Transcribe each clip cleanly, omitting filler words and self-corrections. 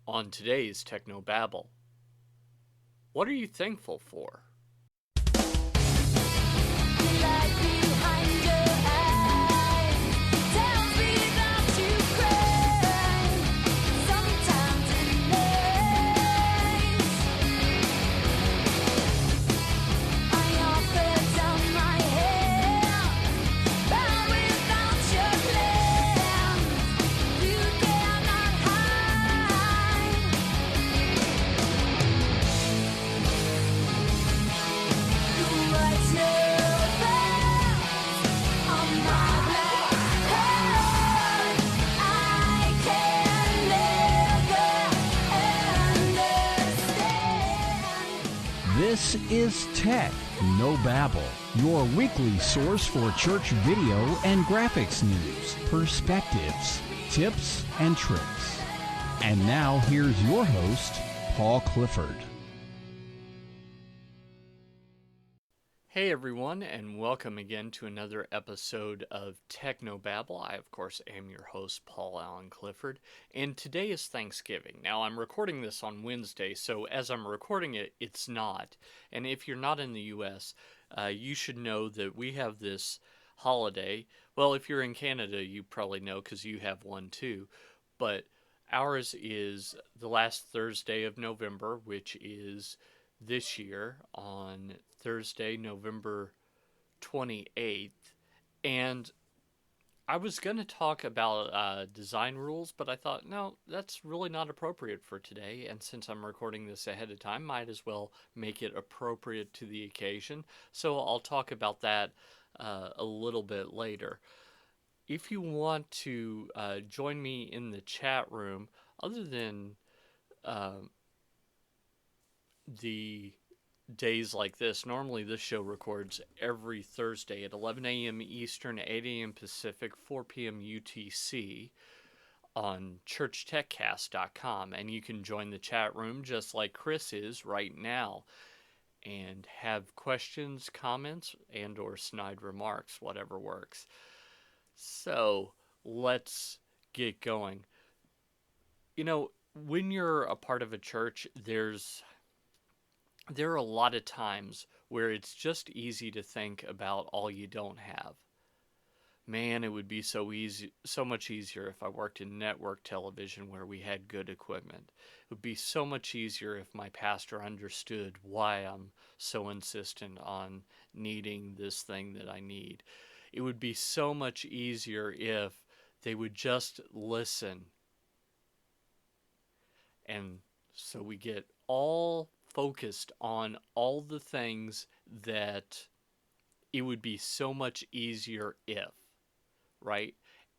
On today's Technobabble. What are you thankful for? This is Tech No Babble, your weekly source for church video and graphics news, perspectives, tips, and tricks. And now here's your host, Paul Clifford. Hey everyone, and welcome again to another episode of Technobabble. I, of course, am your host, Paul Allen Clifford, and today is Thanksgiving. Now, I'm recording this on Wednesday, so as I'm recording it, it's not. And if you're not in the U.S., you should know that we have this holiday. Well, if you're in Canada, you probably know because you have one too. But ours is the last Thursday of November, which is this year on Thursday, November 28th, and I was going to talk about design rules, but I thought, no, that's really not appropriate for today, and since I'm recording this ahead of time, might as well make it appropriate to the occasion, so I'll talk about that a little bit later. If you want to join me in the chat room, other than the days like this, normally this show records every Thursday at 11 a.m. Eastern, 8 a.m. Pacific, 4 p.m. UTC on churchtechcast.com, and you can join the chat room just like Chris is right now and have questions, comments, and or snide remarks, whatever works. So let's get going. You know, when you're a part of a church, there are a lot of times where it's just easy to think about all you don't have. Man, it would be so much easier if I worked in network television where we had good equipment. It would be so much easier if my pastor understood why I'm so insistent on needing this thing that I need. It would be so much easier if they would just listen. And so we get all focused on all the things that it would be so much easier if, right?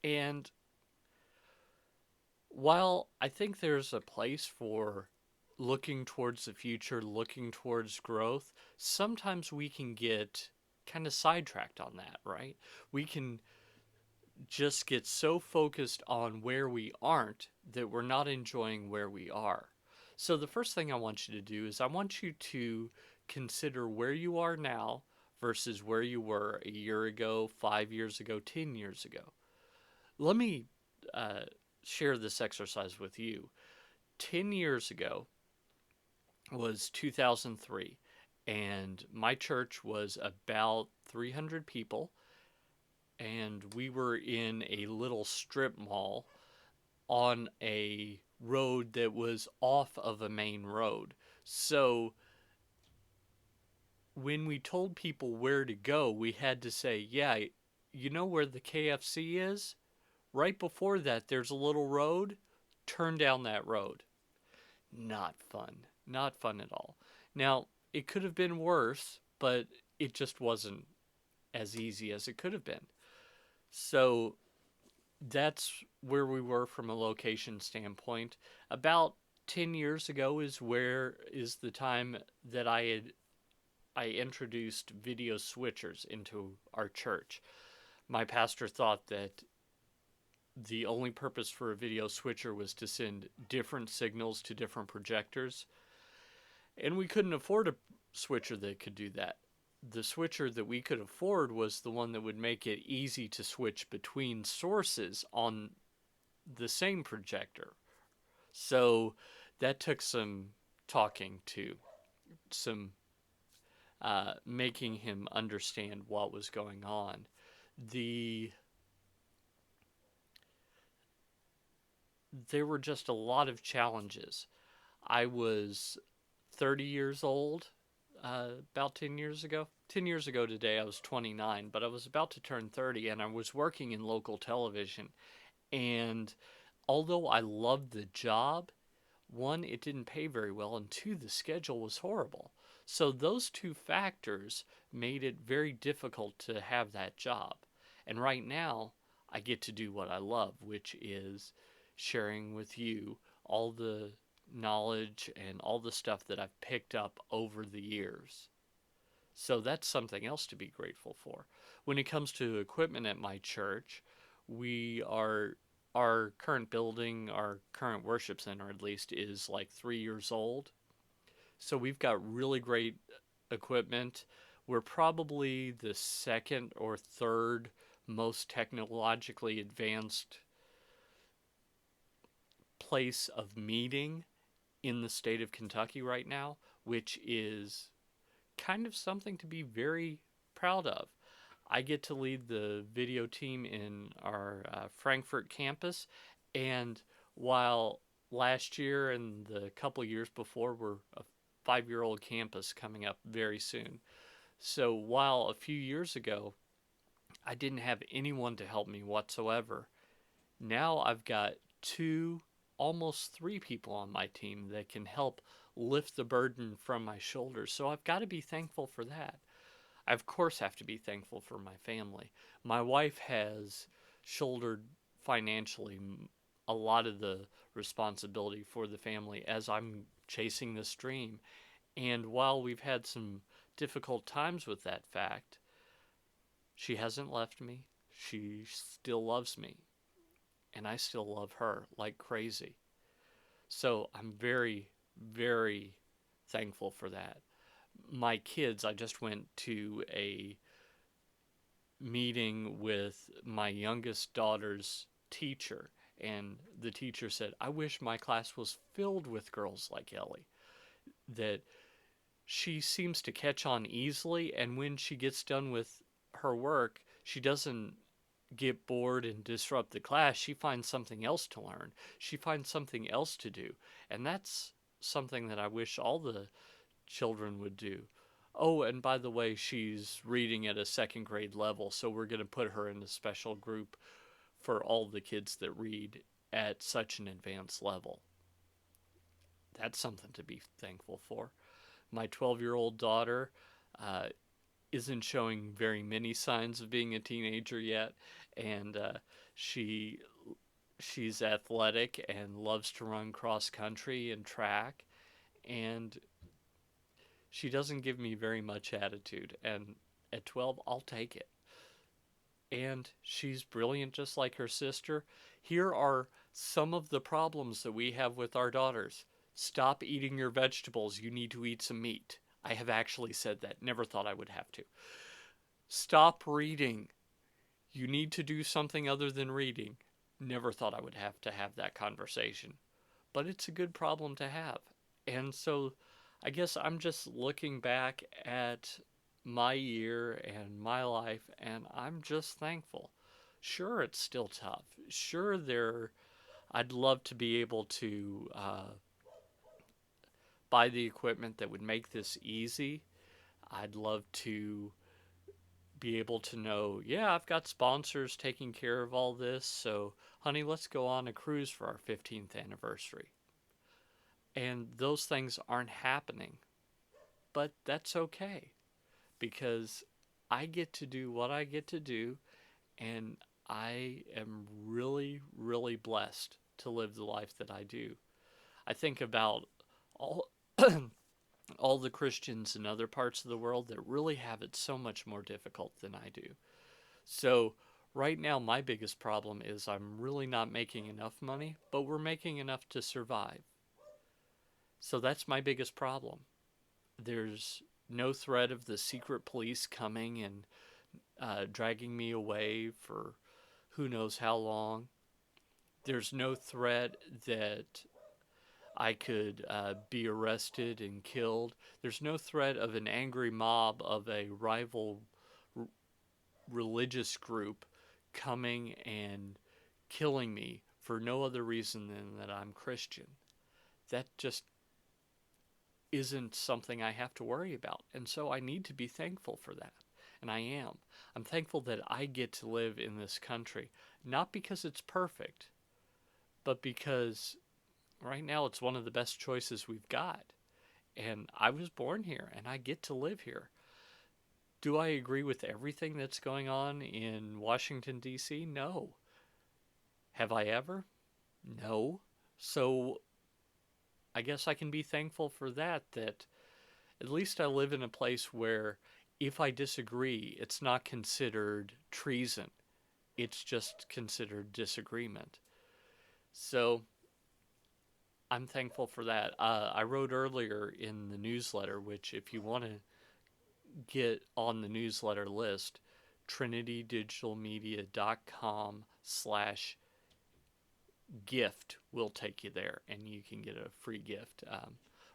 And while I think there's a place for looking towards the future, looking towards growth, sometimes we can get kind of sidetracked on that, right? We can just get so focused on where we aren't that we're not enjoying where we are. So the first thing I want you to do is I want you to consider where you are now versus where you were a year ago, 5 years ago, 10 years ago. Let me share this exercise with you. 10 years ago was 2003, and my church was about 300 people, and we were in a little strip mall on a road that was off of a main road. So when we told people where to go, we had to say, yeah, you know where the KFC is? Right before that, there's a little road. Turn down that road. Not fun. Not fun at all. Now, it could have been worse, but it just wasn't as easy as it could have been. So that's where we were from a location standpoint. About 10 years ago is the time that I introduced video switchers into our church. My pastor thought that the only purpose for a video switcher was to send different signals to different projectors, and we couldn't afford a switcher that could do that. The switcher that we could afford was the one that would make it easy to switch between sources on the same projector. So that took some talking to, some making him understand what was going on. The There were just a lot of challenges. I was 30 years old about 10 years ago. 10 years ago today, I was 29, but I was about to turn 30 and I was working in local television. And although I loved the job, one, it didn't pay very well, and two, the schedule was horrible. So those two factors made it very difficult to have that job. And right now, I get to do what I love, which is sharing with you all the knowledge and all the stuff that I've picked up over the years. So that's something else to be grateful for. When it comes to equipment at my church, we are our current building, our current worship center at least, is like 3 years old. So we've got really great equipment. We're probably the second or third most technologically advanced place of meeting in the state of Kentucky right now, which is kind of something to be very proud of. I get to lead the video team in our Frankfurt campus, and while last year and the couple years before were a 5 year old campus coming up very soon. So while a few years ago I didn't have anyone to help me whatsoever, now I've got two, almost three people on my team that can help lift the burden from my shoulders. So I've got to be thankful for that. I, of course, have to be thankful for my family. My wife has shouldered financially a lot of the responsibility for the family as I'm chasing this dream. And while we've had some difficult times with that fact, she hasn't left me. She still loves me. And I still love her like crazy. So I'm very, very thankful for that. My kids, I just went to a meeting with my youngest daughter's teacher, and the teacher said, I wish my class was filled with girls like Ellie. That she seems to catch on easily, and when she gets done with her work, she doesn't get bored and disrupt the class. She finds something else to learn. She finds something else to do. And that's something that I wish all the children would do. Oh, and by the way, she's reading at a second grade level, so we're going to put her in a special group for all the kids that read at such an advanced level. That's something to be thankful for. My 12-year-old daughter uh, isn't showing very many signs of being a teenager yet, and she she's athletic and loves to run cross country and track, and she doesn't give me very much attitude, and at 12 I'll take it. And she's brilliant just like her sister. Here are some of the problems that we have with our daughters. Stop eating your vegetables. You need to eat some meat. I have actually said that. Never thought I would have to. Stop reading. You need to do something other than reading. Never thought I would have to have that conversation. But it's a good problem to have. And so I guess I'm just looking back at my year and my life, and I'm just thankful. Sure, it's still tough. Sure, I'd love to be able to buy the equipment that would make this easy. I'd love to be able to know, yeah, I've got sponsors taking care of all this, so honey, let's go on a cruise for our 15th anniversary. And those things aren't happening, but that's okay because I get to do what I get to do, and I am really, really blessed to live the life that I do. I think about all all the Christians in other parts of the world that really have it so much more difficult than I do. So, right now, my biggest problem is I'm really not making enough money, but we're making enough to survive. So, that's my biggest problem. There's no threat of the secret police coming and dragging me away for who knows how long. There's no threat that I could be arrested and killed. There's no threat of an angry mob of a rival r- religious group coming and killing me for no other reason than that I'm Christian. That just isn't something I have to worry about. And so I need to be thankful for that. And I am. I'm thankful that I get to live in this country, not because it's perfect, but because right now it's one of the best choices we've got. And I was born here and I get to live here. Do I agree with everything that's going on in Washington, D.C.? No. Have I ever? No. So I guess I can be thankful for that, that at least I live in a place where if I disagree, it's not considered treason. It's just considered disagreement. So I'm thankful for that. I wrote earlier in the newsletter, which if you want to get on the newsletter list, trinitydigitalmedia.com/gift will take you there, and you can get a free gift.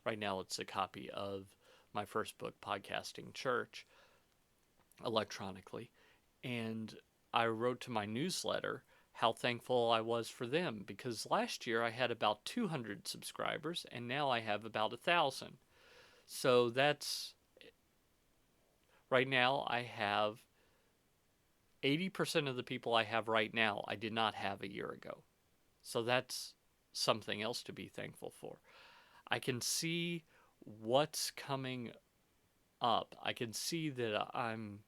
Right now it's a copy of my first book, Podcasting Church, electronically. And I wrote to my newsletter how thankful I was for them, because last year I had about 200 subscribers and now I have about 1,000. So that's right now I have 80% of the people I have right now I did not have a year ago. So that's something else to be thankful for. I can see what's coming up. I can see that I'm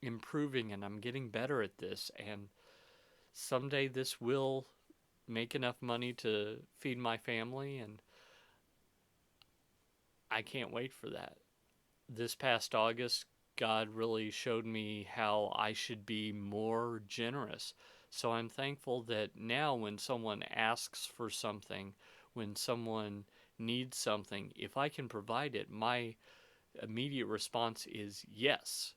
improving and I'm getting better at this, and someday this will make enough money to feed my family, and I can't wait for that. This past August, God really showed me how I should be more generous. So I'm thankful that now when someone asks for something, when someone needs something, if I can provide it, my immediate response is yes.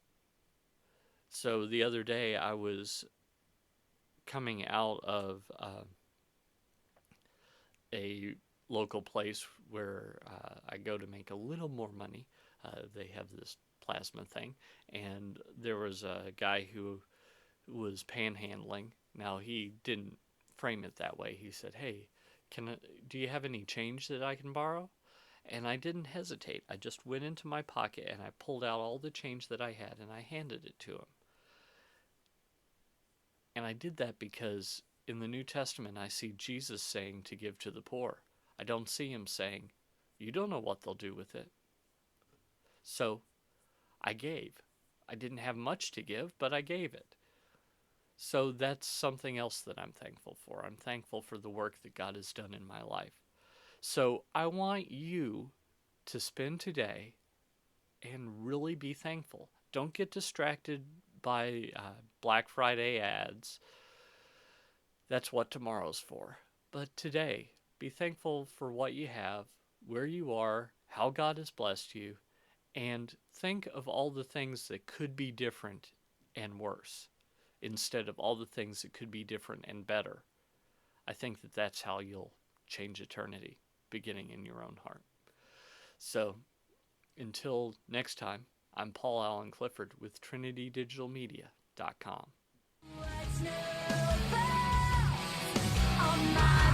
So the other day I was coming out of a local place where I go to make a little more money. They have this plasma thing, and there was a guy who was panhandling. Now, he didn't frame it that way. He said, "Hey, do you have any change that I can borrow?" And I didn't hesitate. I just went into my pocket and I pulled out all the change that I had and I handed it to him. And I did that because in the New Testament I see Jesus saying to give to the poor. I don't see him saying, "You don't know what they'll do with it." So I gave. I didn't have much to give, but I gave it. So that's something else that I'm thankful for. I'm thankful for the work that God has done in my life. So I want you to spend today and really be thankful. Don't get distracted by Black Friday ads. That's what tomorrow's for. But today, be thankful for what you have, where you are, how God has blessed you, and think of all the things that could be different and worse instead of all the things that could be different and better. I think that that's how you'll change eternity, beginning in your own heart. So until next time, I'm Paul Allen Clifford with trinitydigitalmedia.com. What's new on my